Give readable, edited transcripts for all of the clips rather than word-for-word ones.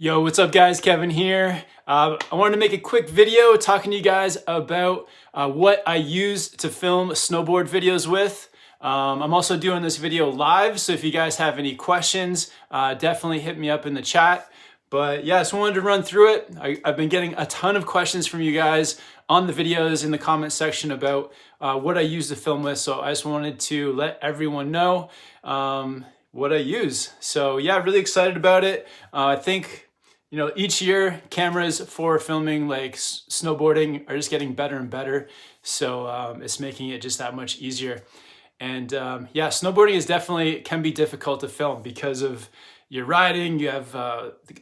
Yo, what's up guys? Kevin here. I wanted to make a quick video talking to you guys about what I use to film snowboard videos with. I'm also doing this video live, so if you guys have any questions, definitely hit me up in the chat. But yeah, I just wanted to run through it. I've been getting a ton of questions from you guys on the videos in the comment section about what I use to film with, so I just wanted to let everyone know what I use. So yeah, really excited about it. I think each year cameras for filming like snowboarding are just getting better and better. So it's making it just that much easier. And yeah, snowboarding is definitely can be difficult to film because of your riding. You have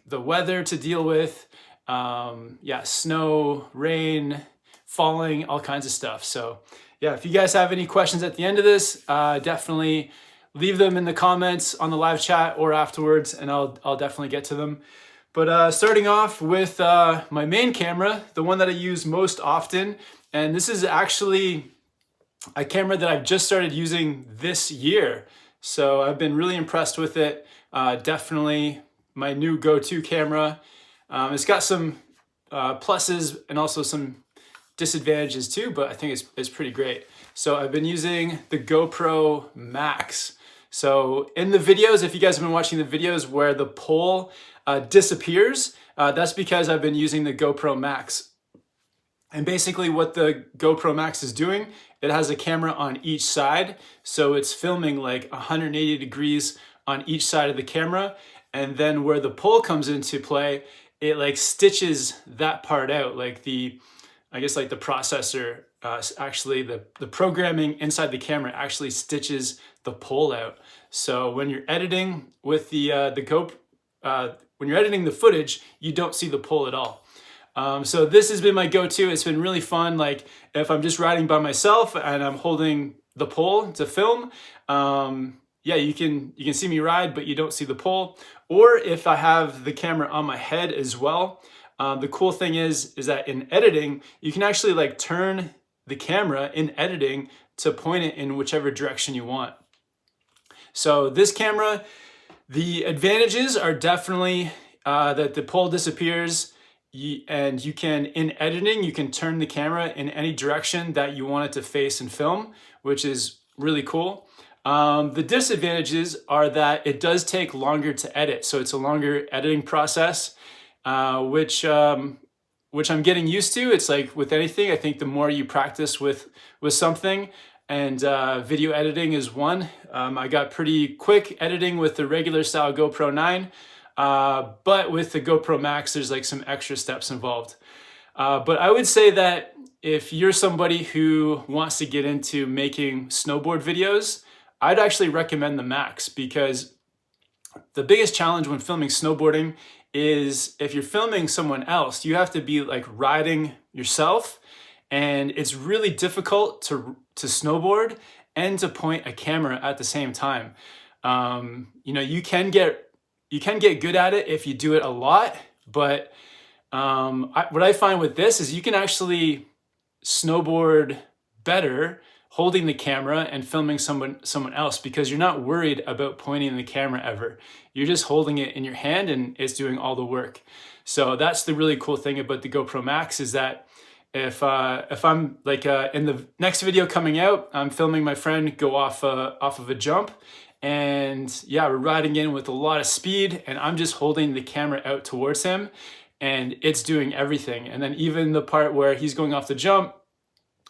the weather to deal with. Yeah, snow, rain, falling, all kinds of stuff. So yeah, if you guys have any questions at the end of this, definitely leave them in the comments on the live chat or afterwards, and I'll definitely get to them. But starting off with my main camera, the one that I use most often, and this is actually a camera that I've just started using this year. So I've been really impressed with it. Definitely my new go-to camera. It's got some pluses and also some disadvantages too, but I think it's pretty great. So I've been using the GoPro Max. So in the videos, if you guys have been watching the videos where the pole disappears, that's because I've been using the GoPro Max. And basically what the GoPro Max is doing, it has a camera on each side. So it's filming like 180 degrees on each side of the camera. And then where the pole comes into play, it like stitches that part out. Like I guess like the processor, actually the programming inside the camera actually stitches the pole out. So when you're editing with the GoPro, when you're editing the footage, you don't see the pole at all. So this has been my go-to. It's been really fun. Like if I'm just riding by myself and I'm holding the pole to film, yeah, you can see me ride, but you don't see the pole. Or if I have the camera on my head as well, the cool thing is that in editing, you can actually like turn the camera in editing to point it in whichever direction you want. So this camera, the advantages are definitely that the pole disappears, and you can, in editing, you can turn the camera in any direction that you want it to face and film, which is really cool. The disadvantages are that it does take longer to edit. So it's a longer editing process, which I'm getting used to. It's like with anything, I think the more you practice with something, and video editing is one. I got pretty quick editing with the regular style GoPro 9, but with the GoPro Max, there's like some extra steps involved. But I would say that if you're somebody who wants to get into making snowboard videos, I'd actually recommend the Max, because the biggest challenge when filming snowboarding is if you're filming someone else, you have to be like riding yourself, and it's really difficult to snowboard and to point a camera at the same time. You can get good at it if you do it a lot, but what I find with this is you can actually snowboard better holding the camera and filming someone else, because you're not worried about pointing the camera ever. You're just holding it in your hand and it's doing all the work. So that's the really cool thing about the GoPro Max, is that if I'm like in the next video coming out, I'm filming my friend go off of a jump, and yeah, we're riding in with a lot of speed, and I'm just holding the camera out towards him, and it's doing everything. And then even the part where he's going off the jump,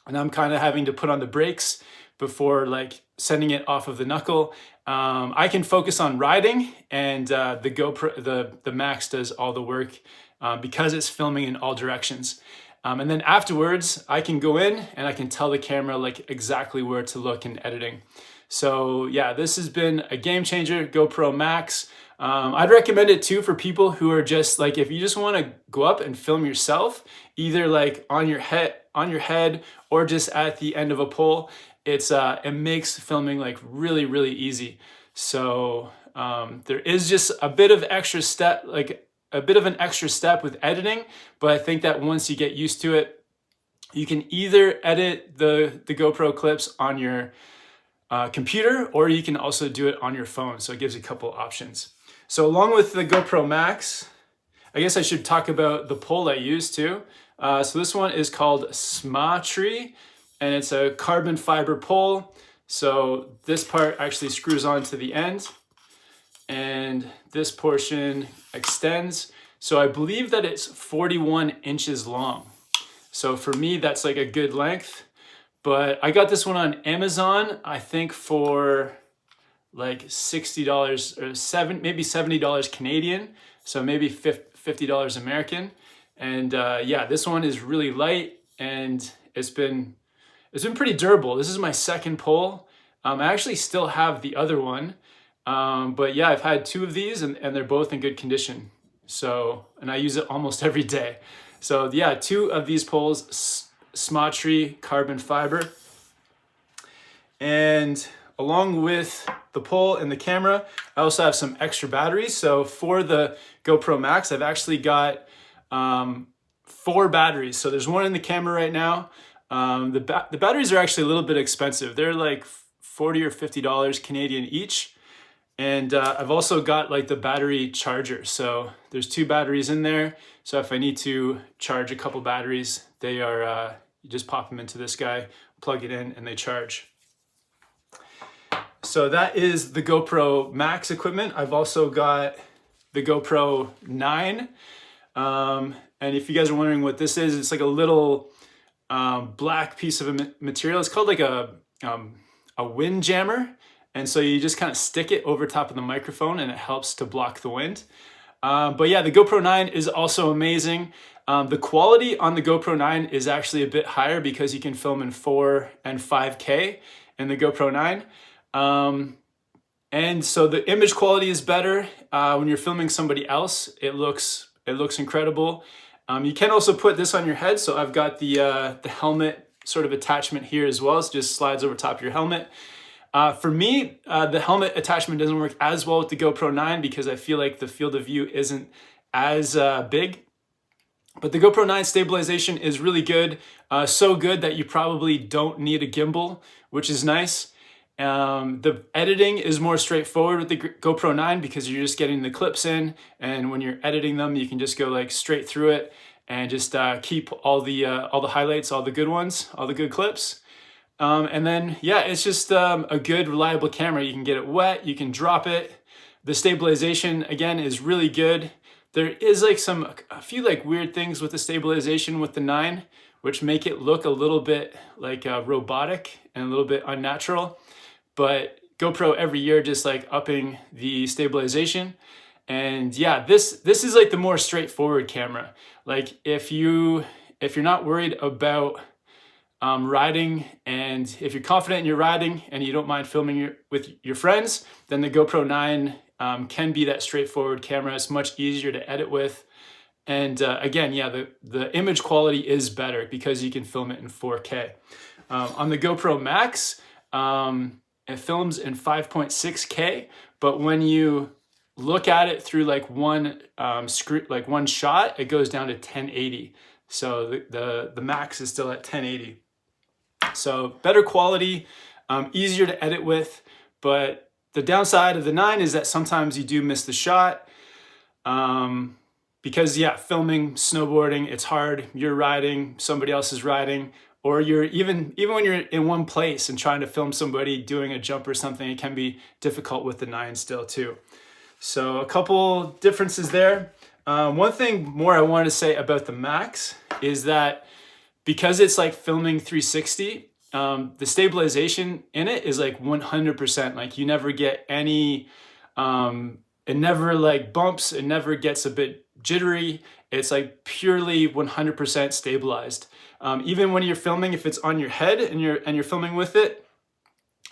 and I'm kind of having to put on the brakes before like sending it off of the knuckle, I can focus on riding, and the GoPro, the Max does all the work because it's filming in all directions. And then afterwards, I can go in and I can tell the camera like exactly where to look in editing. So yeah, this has been a game changer, GoPro Max. I'd recommend it too for people who are just like, if you just want to go up and film yourself, either like on your head or just at the end of a pole. It makes filming like really, really easy. So there is just a bit of extra step, like a bit of an extra step with editing, but I think that once you get used to it, you can either edit the GoPro clips on your computer, or you can also do it on your phone. So it gives you a couple options. So along with the GoPro Max, I guess I should talk about the pole I use too. So this one is called Snowboard, and it's a carbon fiber pole. So this part actually screws onto the end, and this portion extends. So I believe that it's 41 inches long. So for me, that's like a good length. But I got this one on Amazon, I think for like $60 or maybe $70 Canadian. So maybe $50 American. And yeah, this one is really light, and it's been pretty durable. This is my second pole. I actually still have the other one. But yeah, I've had two of these, and they're both in good condition. So, and I use it almost every day. So yeah, two of these poles, Snowboard carbon fiber. And along with the pole and the camera, I also have some extra batteries. So for the GoPro Max, I've actually got 4 batteries. So there's one in the camera right now. The batteries are actually a little bit expensive. They're like $40 or $50 Canadian each. And I've also got like the battery charger. So there's 2 batteries in there. So if I need to charge a couple batteries, they are, you just pop them into this guy, plug it in, and they charge. So that is the GoPro Max equipment. I've also got the GoPro 9. And if you guys are wondering what this is, it's like a little black piece of material. It's called like a wind jammer. And so you just kind of stick it over top of the microphone, and it helps to block the wind. But yeah, the GoPro 9 is also amazing. The quality on the GoPro 9 is actually a bit higher because you can film in 4 and 5K in the GoPro 9. And so the image quality is better. When you're filming somebody else, it looks incredible. You can also put this on your head. So I've got the helmet sort of attachment here as well. It just slides over top of your helmet. For me, the helmet attachment doesn't work as well with the GoPro 9 because I feel like the field of view isn't as big. But the GoPro 9 stabilization is really good. So good that you probably don't need a gimbal, which is nice. The editing is more straightforward with the GoPro 9 because you're just getting the clips in, and when you're editing them, you can just go like straight through it and just keep all the highlights, all the good ones, all the good clips. And then yeah, it's just a good, reliable camera. You can get it wet, you can drop it. The stabilization again is really good. There is like a few like weird things with the stabilization with the 9, which make it look a little bit like robotic and a little bit unnatural. But GoPro every year just like upping the stabilization. And yeah, this is like the more straightforward camera. Like if you're not worried about riding, and if you're confident in your riding and you don't mind filming with your friends, then the GoPro 9 can be that straightforward camera. It's much easier to edit with. And again, yeah, the image quality is better because you can film it in 4K. On the GoPro Max, it films in 5.6K, but when you look at it through like one one shot, it goes down to 1080. So the Max is still at 1080. So better quality, easier to edit with, but the downside of the 9 is that sometimes you do miss the shot. Because yeah, filming snowboarding, it's hard. You're riding, somebody else is riding, or you're even when you're in one place and trying to film somebody doing a jump or something, it can be difficult with the 9 still too. So a couple differences there. One thing more I wanted to say about the Max is that because it's like filming 360, the stabilization in it is like 100%. Like you never get any, it never like bumps, it never gets a bit jittery. It's like purely 100% stabilized. Even when you're filming, if it's on your head and you're filming with it,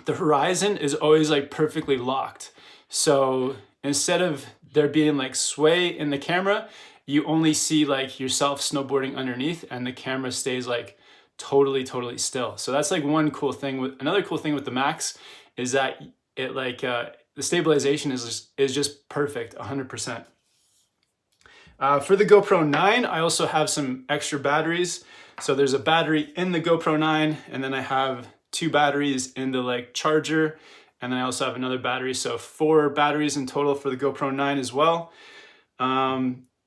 the horizon is always like perfectly locked. So instead of there being like sway in the camera, you only see like yourself snowboarding underneath, and the camera stays like totally still. So that's like one cool thing. Another cool thing with the Max is that it like the stabilization is just perfect, 100%. For the GoPro 9, I also have some extra batteries. So there's a battery in the GoPro 9, and then I have 2 batteries in the like charger, and then I also have another battery. So 4 batteries in total for the GoPro 9 as well.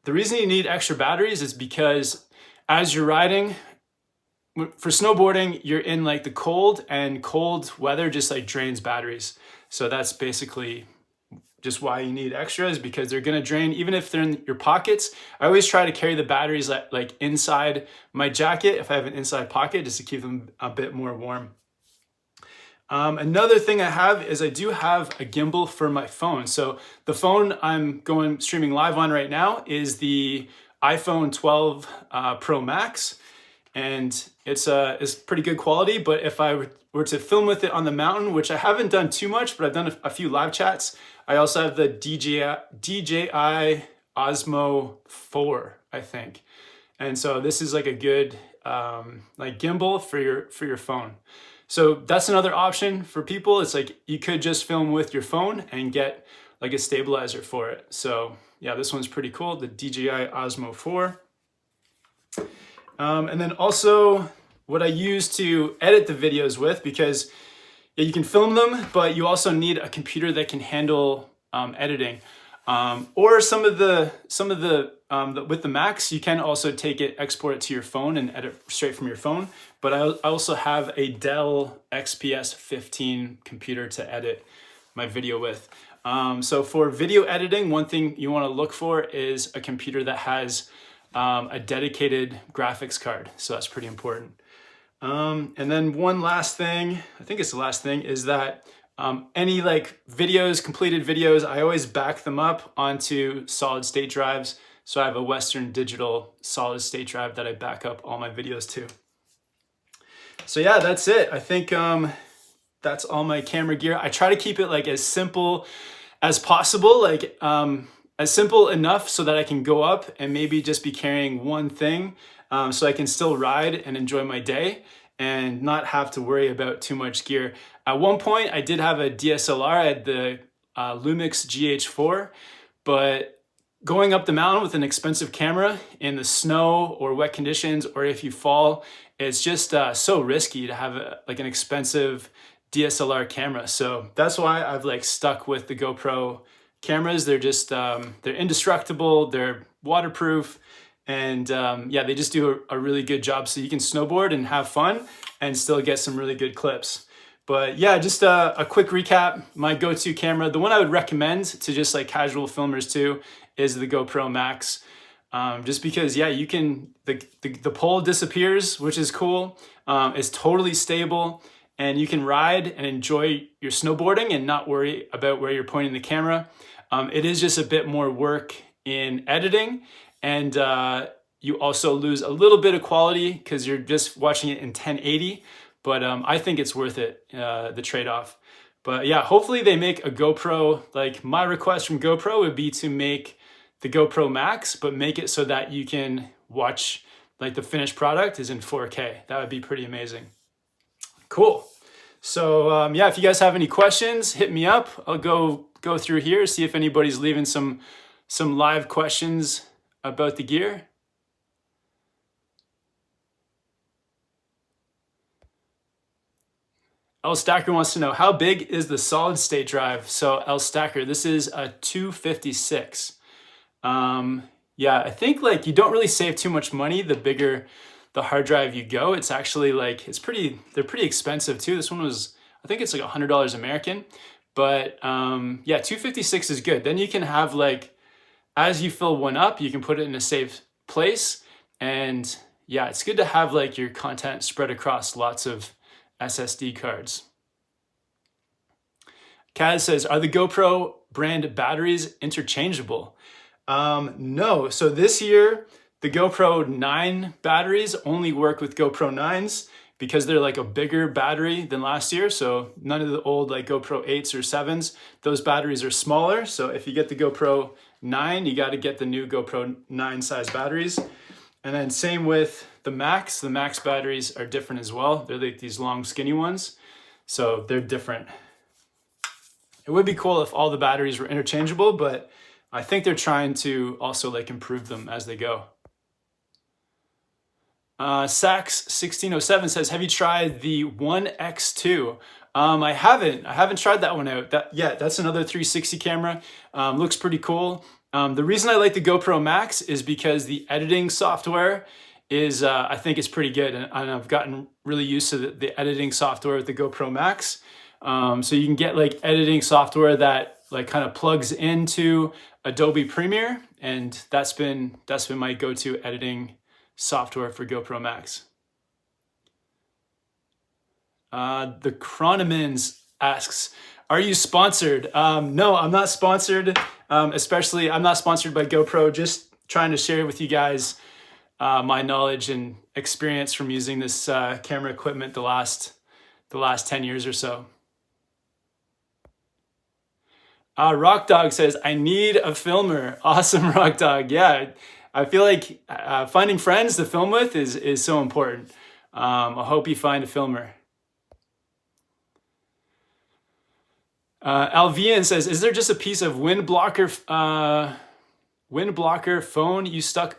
the reason you need extra batteries is because as you're riding, for snowboarding, you're in like the cold, and cold weather just like drains batteries. So that's basically just why you need extras, because they're gonna drain even if they're in your pockets. I always try to carry the batteries like inside my jacket if I have an inside pocket, just to keep them a bit more warm. Another thing I have is I do have a gimbal for my phone. So the phone I'm streaming live on right now is the iPhone 12 Pro Max. And it's pretty good quality, but if I were to film with it on the mountain, which I haven't done too much, but I've done a few live chats, I also have the DJI Osmo 4, I think. And so this is like a good like gimbal for your phone. So that's another option for people. It's like you could just film with your phone and get like a stabilizer for it. So yeah, this one's pretty cool, the DJI Osmo 4. And then also what I use to edit the videos with, because yeah, you can film them, but you also need a computer that can handle editing. Or some of the with the Max, you can also export it to your phone and edit straight from your phone. But I also have a Dell XPS 15 computer to edit my video with. So for video editing, one thing you want to look for is a computer that has a dedicated graphics card. So that's pretty important. And then one last thing, I think it's the last thing, is that any like completed videos, I always back them up onto solid state drives. So I have a Western Digital solid state drive that I back up all my videos to. So yeah, that's it. I think that's all my camera gear. I try to keep it like as simple as possible, like as simple enough so that I can go up and maybe just be carrying one thing, so I can still ride and enjoy my day and not have to worry about too much gear. At one point, I did have a DSLR. I had the Lumix GH4, but going up the mountain with an expensive camera in the snow or wet conditions, or if you fall, it's just so risky to have like an expensive DSLR camera. So that's why I've like stuck with the GoPro cameras. They're just they're indestructible, they're waterproof, and yeah, they just do a really good job. So you can snowboard and have fun and still get some really good clips. But yeah, just a quick recap. My go-to camera, the one I would recommend to just like casual filmers too, is the GoPro Max. Just because, yeah, you can, the pole disappears, which is cool. It's totally stable, and you can ride and enjoy your snowboarding and not worry about where you're pointing the camera. It is just a bit more work in editing, and you also lose a little bit of quality because you're just watching it in 1080. But I think it's worth it, the trade-off. But yeah, hopefully they make a GoPro. Like my request from GoPro would be to make the GoPro Max, but make it so that you can watch, like the finished product is in 4K. That would be pretty amazing. Cool. So yeah, if you guys have any questions, hit me up. I'll go through here, see if anybody's leaving some live questions about the gear. El Stacker wants to know, how big is the solid state drive? So El Stacker, this is a 256. Yeah, I think like you don't really save too much money the bigger the hard drive you go. It's actually like, they're pretty expensive too. This one was, I think it's like $100 American, but yeah, 256 is good. Then you can have like, as you fill one up, you can put it in a safe place. And yeah, it's good to have like your content spread across lots of SSD cards. Kaz says, are the GoPro brand batteries interchangeable? No. So this year, the GoPro 9 batteries only work with GoPro 9s because they're like a bigger battery than last year. So none of the old like GoPro 8s or 7s, those batteries are smaller. So if you get the GoPro 9, you got to get the new GoPro 9 size batteries. And then same with the Max. The Max batteries are different as well. They're like these long skinny ones. So they're different. It would be cool if all the batteries were interchangeable, but I think they're trying to also like improve them as they go. Sax1607 says, have you tried the 1X2? I haven't tried that one out yet. That's another 360 camera. Looks pretty cool. The reason I like the GoPro Max is because the editing software is, I think is pretty good. And I've gotten really used to the editing software with the GoPro Max. So you can get like editing software that like kind of plugs into Adobe Premiere. And that's been my go-to editing software for GoPro Max. The Chronomins asks, are you sponsored? No, I'm not sponsored. Especially, I'm not sponsored by GoPro. Just trying to share with you guys my knowledge and experience from using this camera equipment the last 10 years or so. Rock Dog says, I need a filmer. Awesome, Rock Dog. Yeah, I feel like finding friends to film with is so important. I hope you find a filmer. Alvian says, is there just a piece of wind blocker foam you stuck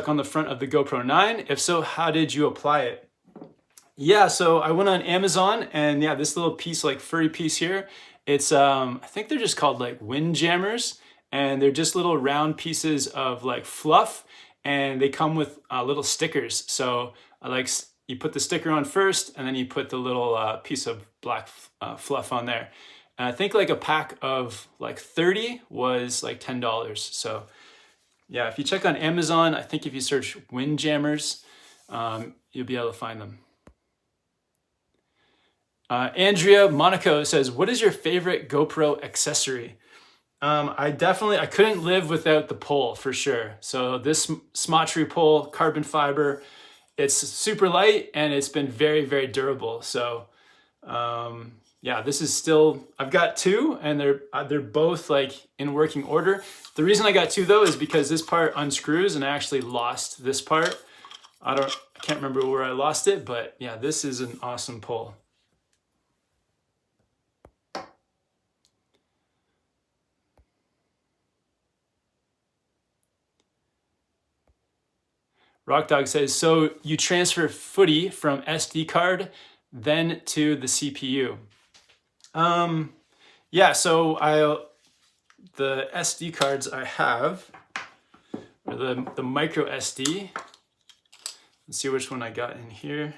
on the front of the GoPro 9? If so, how did you apply it? Yeah, so I went on Amazon, and yeah, this little piece, like furry piece here, it's I think they're just called like wind jammers, and they're just little round pieces of like fluff, and they come with little stickers. So you put the sticker on first, and then you put the little piece of black fluff on there. And I think like a pack of like 30 was like $10. So yeah, if you check on Amazon, I think if you search wind jammers, you'll be able to find them. Andrea Monaco says, what is your favorite GoPro accessory? I couldn't live without the pole for sure. So this Smatry pole, carbon fiber, it's super light and it's been very, very durable. So yeah, this is still, I've got two, and they're both like in working order. The reason I got two though is because this part unscrews, and I actually lost this part. I can't remember where I lost it, but yeah, this is an awesome pole. Rock Dog says, so you transfer footy from SD card then to the CPU. Yeah, so the SD cards I have are the micro SD. Let's see which one I got in here.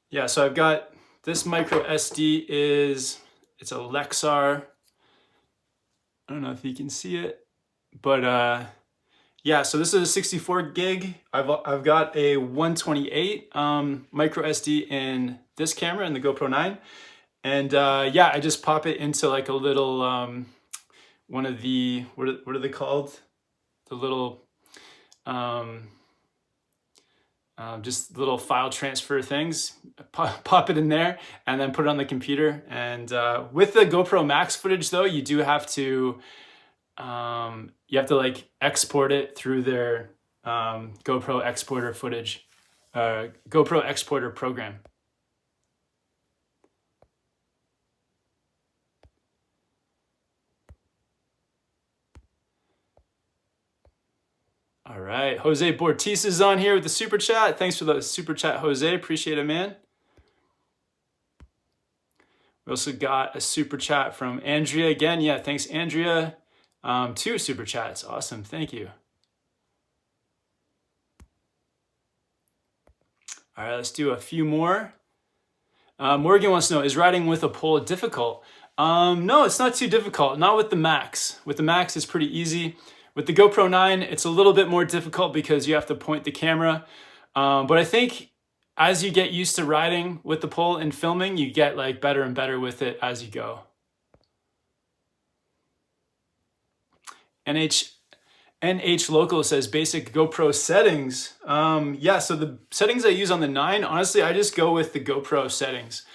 Yeah, so I've got this micro SD it's a Lexar. I don't know if you can see it, but yeah, so this is a 64 gig. I've got a 128 micro SD in this camera, in the GoPro 9. And yeah, I just pop it into like a little, one of the, what are they called? The little, just little file transfer things. Pop it in there and then put it on the computer. And with the GoPro Max footage though, you do have to, like export it through their GoPro exporter footage, GoPro exporter program. All right, Jose Bortis is on here with the super chat. Thanks for the super chat, Jose. Appreciate it, man. We also got a super chat from Andrea again. Yeah, thanks, Andrea. 2 super chats. Awesome. Thank you. All right, let's do a few more. Morgan wants to know, is riding with a pole difficult? No, it's not too difficult. Not with the Max. With the Max, it's pretty easy. With the GoPro 9, it's a little bit more difficult because you have to point the camera. But I think as you get used to riding with the pole and filming, you get like better and better with it as you go. NH Local says basic GoPro settings. Yeah, so the settings I use on the 9, honestly, I just go with the GoPro settings.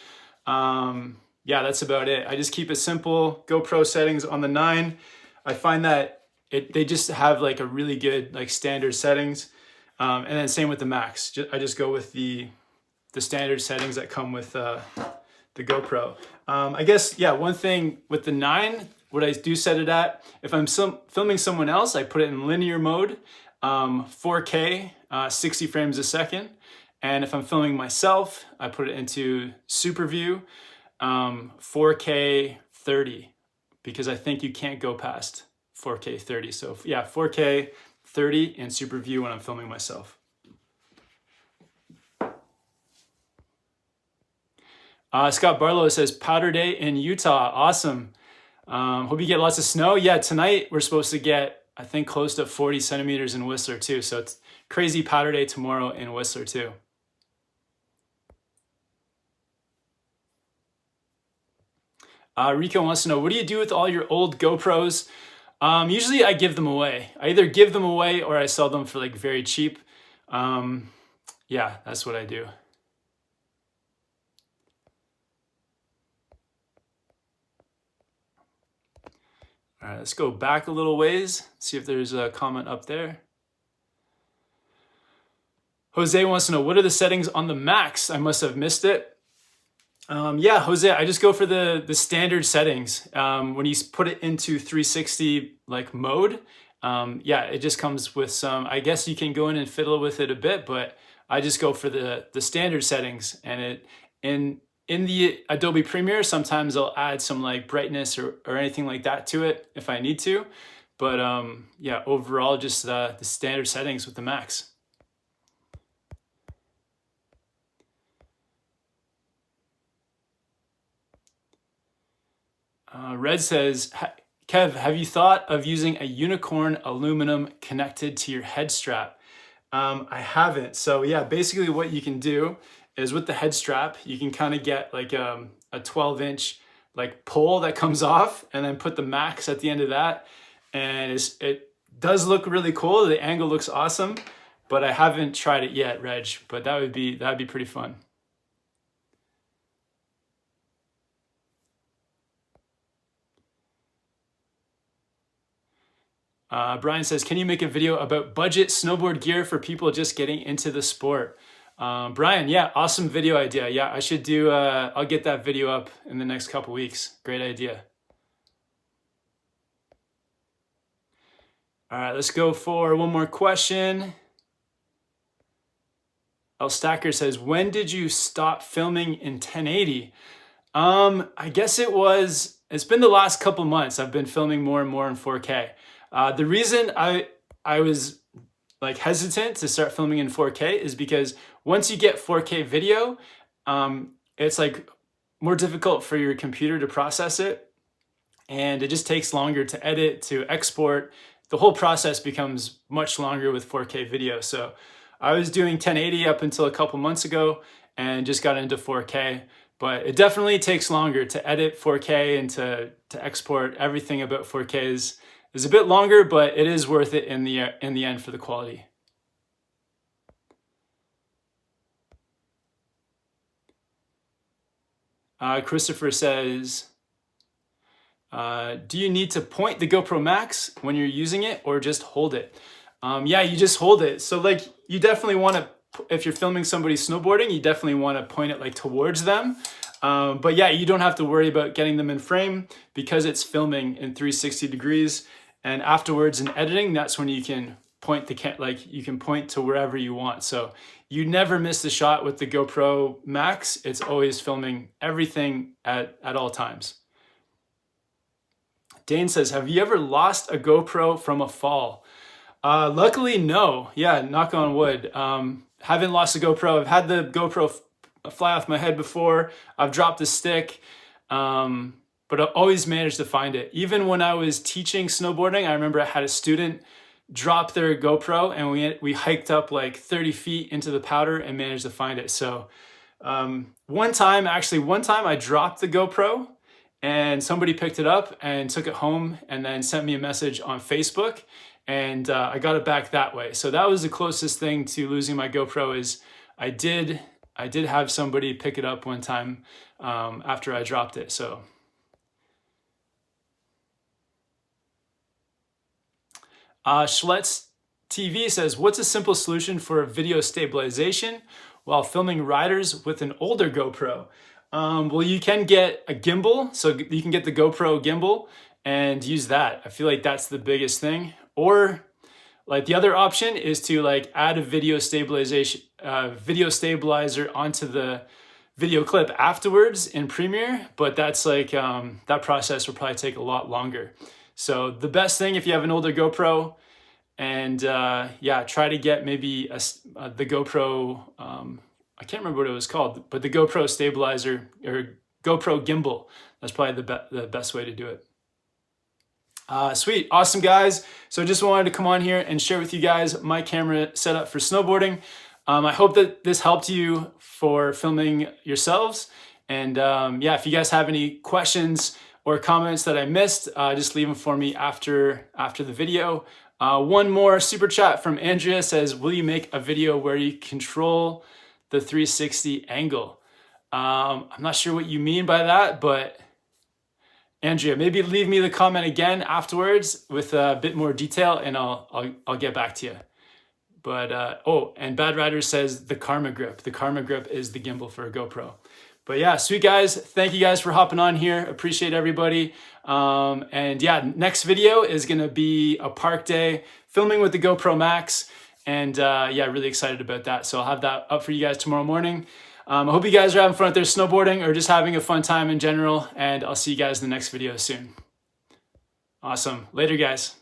Yeah, that's about it. I just keep it simple. GoPro settings on the 9. I find that they just have like a really good like standard settings. And then same with the Max. I just go with the standard settings that come with the GoPro. I guess, yeah, one thing with the 9, what I do set it at, if I'm filming someone else, I put it in linear mode, 4K, 60 frames a second. And if I'm filming myself, I put it into super view, 4K 30 because I think you can't go past 4K 30. So yeah, 4K 30 and super view when I'm filming myself. Scott Barlow says powder day in Utah. Awesome. Hope you get lots of snow. Yeah, tonight we're supposed to get, I think, close to 40 centimeters in Whistler too. So it's crazy powder day tomorrow in Whistler too. Rico wants to know, what do you do with all your old GoPros? Usually I give them away. I either give them away or I sell them for like very cheap. Yeah, that's what I do. All right, let's go back a little ways, see if there's a comment up there. Jose wants to know, what are the settings on the Max? I must have missed it. Yeah, Jose, I just go for the standard settings. When you put it into 360 like mode, yeah, it just comes with some, I guess you can go in and fiddle with it a bit, but I just go for the standard settings. And in the Adobe Premiere, sometimes I'll add some like brightness or anything like that to it if I need to. But yeah, overall, just the standard settings with the Max. Red says, Kev, have you thought of using a unicorn aluminum connected to your head strap? I haven't. So yeah, basically what you can do is with the head strap, you can kind of get like a 12-inch like pole that comes off and then put the Max at the end of that. And it does look really cool. The angle looks awesome, but I haven't tried it yet, Reg, but that'd be pretty fun. Brian says, can you make a video about budget snowboard gear for people just getting into the sport? Brian, yeah, awesome video idea. Yeah, I should do, I'll get that video up in the next couple weeks. Great idea. All right, let's go for one more question. El Stacker says, when did you stop filming in 1080? I guess it's been the last couple months. I've been filming more and more in 4K. The reason I was like hesitant to start filming in 4K is because once you get 4K video, it's like more difficult for your computer to process it. And it just takes longer to edit, to export. The whole process becomes much longer with 4K video. So I was doing 1080 up until a couple months ago and just got into 4K. But it definitely takes longer to edit 4K and to export. Everything about 4K is a bit longer, but it is worth it in the end for the quality. Christopher says, do you need to point the GoPro Max when you're using it or just hold it? Yeah, you just hold it. So like you definitely want to, if you're filming somebody snowboarding, you definitely want to point it like towards them. But yeah, you don't have to worry about getting them in frame because it's filming in 360 degrees. And afterwards in editing, that's when you can point you can point to wherever you want. So you never miss the shot with the GoPro Max. It's always filming everything at all times. Dane says, have you ever lost a GoPro from a fall? Luckily, no. Yeah, knock on wood. Haven't lost a GoPro. I've had the GoPro fly off my head before. I've dropped the stick. But I always managed to find it. Even when I was teaching snowboarding, I remember I had a student drop their GoPro and we hiked up like 30 feet into the powder and managed to find it. So one time I dropped the GoPro and somebody picked it up and took it home and then sent me a message on Facebook and I got it back that way. So that was the closest thing to losing my GoPro is I did have somebody pick it up one time after I dropped it. So. Schletz TV says, what's a simple solution for video stabilization while filming riders with an older GoPro? Well, you can get a gimbal. So you can get the GoPro gimbal and use that. I feel like that's the biggest thing. Or like the other option is to like add a video stabilizer onto the video clip afterwards in Premiere, but that's like, that process will probably take a lot longer. So the best thing, if you have an older GoPro, and yeah, try to get maybe the GoPro, I can't remember what it was called, but the GoPro stabilizer or GoPro gimbal. That's probably the best way to do it. Sweet, awesome guys. So I just wanted to come on here and share with you guys my camera setup for snowboarding. I hope that this helped you for filming yourselves. And yeah, if you guys have any questions or comments that I missed, just leave them for me after the video. One more super chat from Andrea says, will you make a video where you control the 360 angle? I'm not sure what you mean by that, but Andrea, maybe leave me the comment again afterwards with a bit more detail, and I'll get back to you. But oh, and Bad Rider says the Karma Grip. The Karma Grip is the gimbal for a GoPro. But yeah, sweet guys. Thank you guys for hopping on here. Appreciate everybody. And yeah, next video is gonna be a park day filming with the GoPro Max. And yeah, really excited about that. So I'll have that up for you guys tomorrow morning. I hope you guys are having fun out there snowboarding or just having a fun time in general. And I'll see you guys in the next video soon. Awesome. Later, guys.